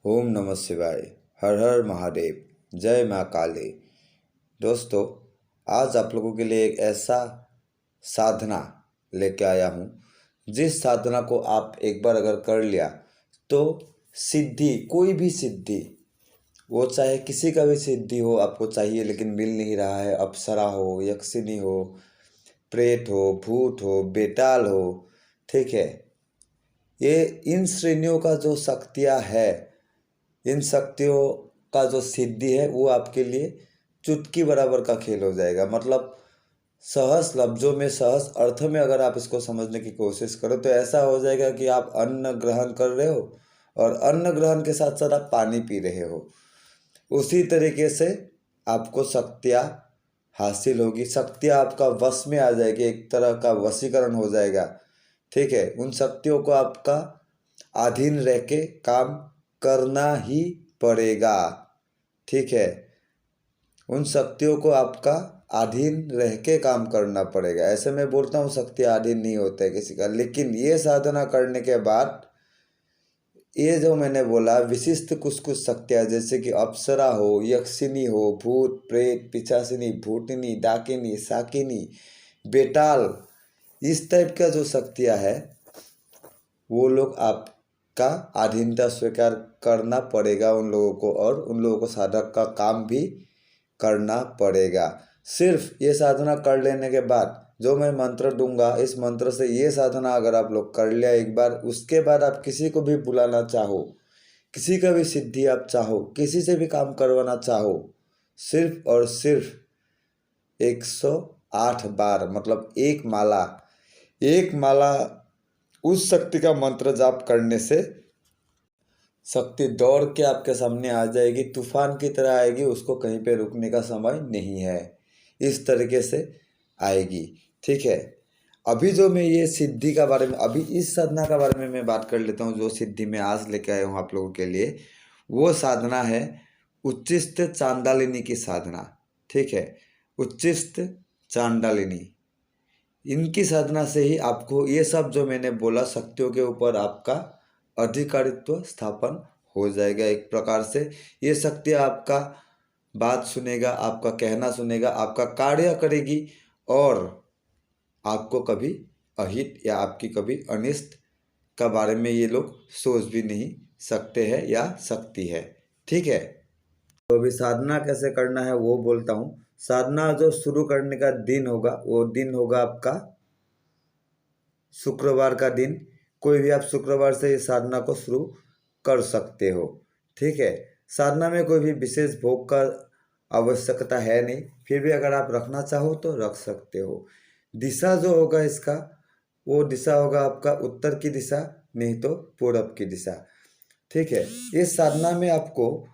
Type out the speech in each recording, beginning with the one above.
ओम नमः शिवाय। हर हर महादेव। जय माँ काली। दोस्तों, आज आप लोगों के लिए एक ऐसा साधना लेके आया हूँ जिस साधना को आप एक बार अगर कर लिया तो सिद्धि, कोई भी सिद्धि, वो चाहे किसी का भी सिद्धि हो आपको चाहिए लेकिन मिल नहीं रहा है, अप्सरा हो, यक्षिनी हो, प्रेत हो, भूत हो, बेताल हो, ठीक है, ये इन श्रेणियों का जो शक्तियाँ है, इन शक्तियों का जो सिद्धि है वो आपके लिए चुटकी बराबर का खेल हो जाएगा। मतलब सहज लफ्जों में, सहज अर्थ में अगर आप इसको समझने की कोशिश करो तो ऐसा हो जाएगा कि आप अन्न ग्रहण कर रहे हो और अन्न ग्रहण के साथ साथ आप पानी पी रहे हो। उसी तरीके से आपको शक्तियाँ हासिल होगी, शक्तियाँ आपका वश में आ जाएगी, एक तरह का वशीकरण हो जाएगा। ठीक है, उन शक्तियों को आपका अधीन रह के काम करना ही पड़ेगा। ठीक है, उन शक्तियों को आपका अधीन रह के काम करना पड़ेगा। ऐसे मैं बोलता हूँ शक्ति अधीन नहीं होता है किसी का, लेकिन ये साधना करने के बाद ये जो मैंने बोला विशिष्ट कुछ कुछ शक्तियाँ, जैसे कि अप्सरा हो, यक्षिनी हो, भूत प्रेत पिशाचिनी, भूतनी, डाकिनी, शाकिनी, बेताल, इस टाइप का जो शक्तियाँ है वो लोग आपका अधीनता स्वीकार करना पड़ेगा उन लोगों को, और उन लोगों को साधक का काम भी करना पड़ेगा। सिर्फ ये साधना कर लेने के बाद जो मैं मंत्र दूंगा, इस मंत्र से ये साधना अगर आप लोग कर लिया एक बार, उसके बाद आप किसी को भी बुलाना चाहो, किसी का भी सिद्धि आप चाहो, किसी से भी काम करवाना चाहो, सिर्फ और सिर्फ 108 बार, मतलब एक माला उस शक्ति का मंत्र जाप करने से शक्ति दौड़ के आपके सामने आ जाएगी, तूफान की तरह आएगी, उसको कहीं पे रुकने का समय नहीं है, इस तरीके से आएगी। ठीक है, अभी जो मैं ये सिद्धि का बारे में, अभी इस साधना का बारे में मैं बात कर लेता हूँ। जो सिद्धि मैं आज लेके आया हूँ आप लोगों के लिए, वो साधना है उच्चिष्ट चांडालिनी की साधना। ठीक है, उच्चिष्ट चांडालिनी, इनकी साधना से ही आपको ये सब जो मैंने बोला शक्तियों के ऊपर आपका अधिकारित्व स्थापन हो जाएगा। एक प्रकार से ये शक्ति आपका बात सुनेगा, आपका कहना सुनेगा, आपका कार्य करेगी, और आपको कभी अहित या आपकी कभी अनिष्ट का बारे में ये लोग सोच भी नहीं सकते हैं या सकती है। ठीक है, तो अभी साधना कैसे करना है वो बोलता हूँ। साधना जो शुरू करने का दिन होगा वो दिन होगा आपका शुक्रवार का दिन। कोई भी आप शुक्रवार से इस साधना को शुरू कर सकते हो। ठीक है, साधना में कोई भी विशेष भोग का आवश्यकता है नहीं, फिर भी अगर आप रखना चाहो तो रख सकते हो। दिशा जो होगा इसका, वो दिशा होगा आपका उत्तर की दिशा, नहीं तो पूरब की दिशा। ठीक है, इस साधना में आपको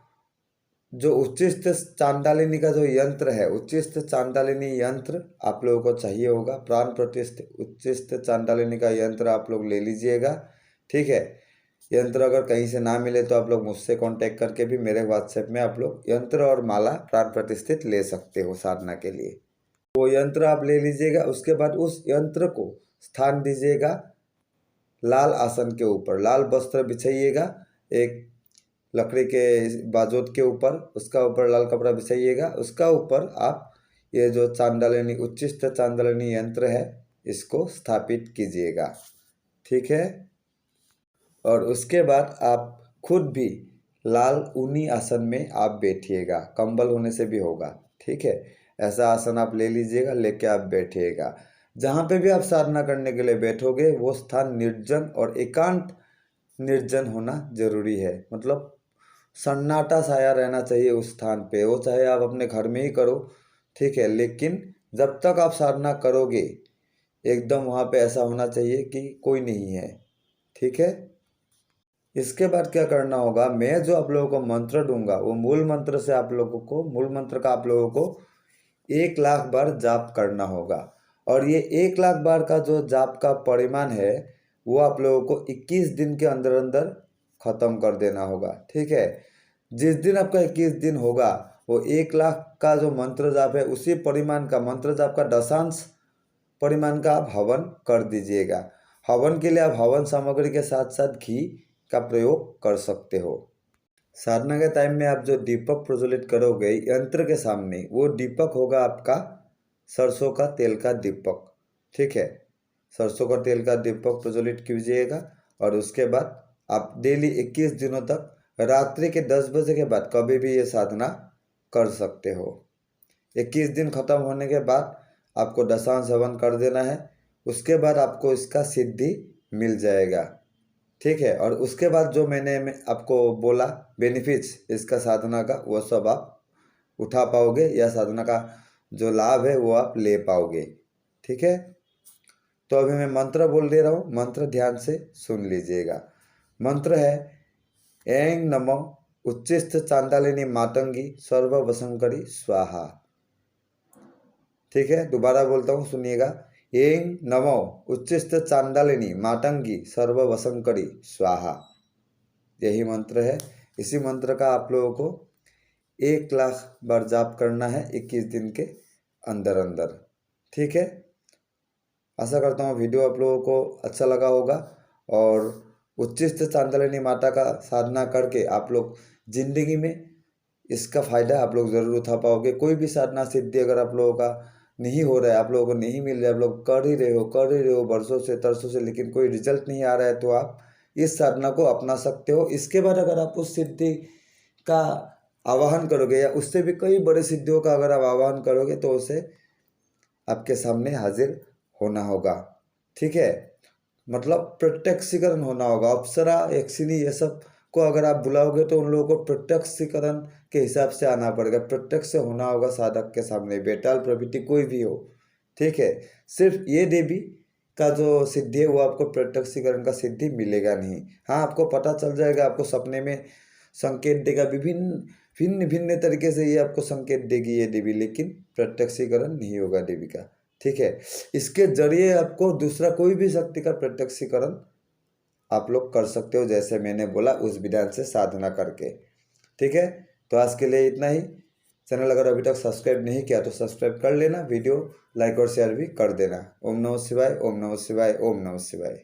जो उच्चिष्ट चांडालिनी का जो यंत्र है, उच्चिष्ट चांडालिनी यंत्र आप लोगों को चाहिए होगा। प्राण प्रतिष्ठ उच्चिष्ट चांडालिनी का यंत्र आप लोग ले लीजिएगा। ठीक है, यंत्र अगर कहीं से ना मिले तो आप लोग मुझसे कांटेक्ट करके भी मेरे व्हाट्सएप में आप लोग यंत्र और माला प्राण प्रतिष्ठित ले सकते हो साधना के लिए। वो यंत्र आप ले लीजिएगा। उसके बाद उस यंत्र को स्थान दीजिएगा लाल आसन के ऊपर। लाल वस्त्र बिछाइएगा एक लकड़ी के बाजोत के ऊपर, उसका ऊपर लाल कपड़ा बिछाइएगा। उसका ऊपर आप ये जो चांडालिनी उच्चिष्ट चांडालिनी यंत्र है इसको स्थापित कीजिएगा। ठीक है, और उसके बाद आप खुद भी लाल ऊनी आसन में आप बैठिएगा, कंबल होने से भी होगा। ठीक है, ऐसा आसन आप ले लीजिएगा, लेके आप बैठिएगा। जहाँ पे भी आप साधना करने के लिए बैठोगे वो स्थान निर्जन और एकांत निर्जन होना जरूरी है। मतलब सन्नाटा साया रहना चाहिए उस स्थान पे, वो चाहे आप अपने घर में ही करो। ठीक है, लेकिन जब तक आप साधना करोगे एकदम वहाँ पे ऐसा होना चाहिए कि कोई नहीं है। ठीक है, इसके बाद क्या करना होगा, मैं जो आप लोगों को मंत्र दूंगा वो मूल मंत्र से आप लोगों को, मूल मंत्र का आप लोगों को 1 लाख बार जाप करना होगा। और ये 1 लाख बार का जो जाप का परिमाण है वो आप लोगों को 21 दिन के अंदर अंदर खत्म कर देना होगा। ठीक है, जिस दिन आपका 21 दिन होगा वो 1 लाख का जो मंत्र जाप है उसी परिमाण का मंत्र जाप का दशांश परिमाण का आप हवन कर दीजिएगा। हवन के लिए आप हवन सामग्री के साथ साथ घी का प्रयोग कर सकते हो। साधना के टाइम में आप जो दीपक प्रज्वलित करोगे यंत्र के सामने, वो दीपक होगा आपका सरसों का तेल का दीपक। ठीक है, सरसों का तेल का दीपक प्रज्वलित कीजिएगा और उसके बाद आप डेली 21 दिनों तक रात्रि के 10 बजे के बाद कभी भी ये साधना कर सकते हो। 21 दिन खत्म होने के बाद आपको दशांश हवन कर देना है, उसके बाद आपको इसका सिद्धि मिल जाएगा। ठीक है, और उसके बाद जो मैंने आपको बोला बेनिफिट्स इसका साधना का, वो सब आप उठा पाओगे या साधना का जो लाभ है वो आप ले पाओगे। ठीक है, तो अभी मैं मंत्र बोल दे रहा हूँ, मंत्र ध्यान से सुन लीजिएगा। मंत्र है ऐं नमो उच्चिष्ठ चांडालिनी मातंगी सर्व वसंकरी स्वाहा। ठीक है, दोबारा बोलता हूँ, सुनिएगा। ऐं नमो उच्चिष्ठ चांडालिनी मातंगी सर्व वसंकरी स्वाहा। यही मंत्र है। इसी मंत्र का आप लोगों को 1 लाख बार जाप करना है 21 दिन के अंदर अंदर। ठीक है, आशा करता हूँ वीडियो आप लोगों को अच्छा लगा होगा और उच्चिष्ठ चांडालिनी माता का साधना करके आप लोग जिंदगी में इसका फ़ायदा आप लोग ज़रूर उठा पाओगे। कोई भी साधना सिद्धि अगर आप लोगों का नहीं हो रहा है, आप लोगों को नहीं मिल रहा है, आप लोग कर ही रहे हो वर्षों से तरसों से, लेकिन कोई रिजल्ट नहीं आ रहा है, तो आप इस साधना को अपना सकते हो। इसके बाद अगर आप उस सिद्धि का आवाहन करोगे या उससे भी कई बड़े सिद्धियों का अगर आप आवाहन करोगे तो उसे आपके सामने हाजिर होना होगा। ठीक है, मतलब प्रत्यक्षीकरण होना होगा। अप्सरा यक्षिणी ये सब को अगर आप बुलाओगे तो उन लोगों को प्रत्यक्षीकरण के हिसाब से आना पड़ेगा, प्रत्यक्ष से होना होगा साधक के सामने, बेताल प्रवृत्ति कोई भी हो। ठीक है, सिर्फ ये देवी का जो सिद्धि है वो आपको प्रत्यक्षीकरण का सिद्धि मिलेगा नहीं। हाँ, आपको पता चल जाएगा, आपको सपने में संकेत देगा, विभिन्न भिन्न भिन्न तरीके से ये आपको संकेत देगी ये देवी, लेकिन प्रत्यक्षीकरण नहीं होगा देवी का। ठीक है, इसके जरिए आपको दूसरा कोई भी शक्ति का प्रत्यक्षीकरण आप लोग कर सकते हो, जैसे मैंने बोला उस विधान से साधना करके। ठीक है, तो आज के लिए इतना ही। चैनल अगर अभी तक सब्सक्राइब नहीं किया तो सब्सक्राइब कर लेना, वीडियो लाइक और शेयर भी कर देना। ओम नमः शिवाय, ओम नमः शिवाय, ओम नमः शिवाय।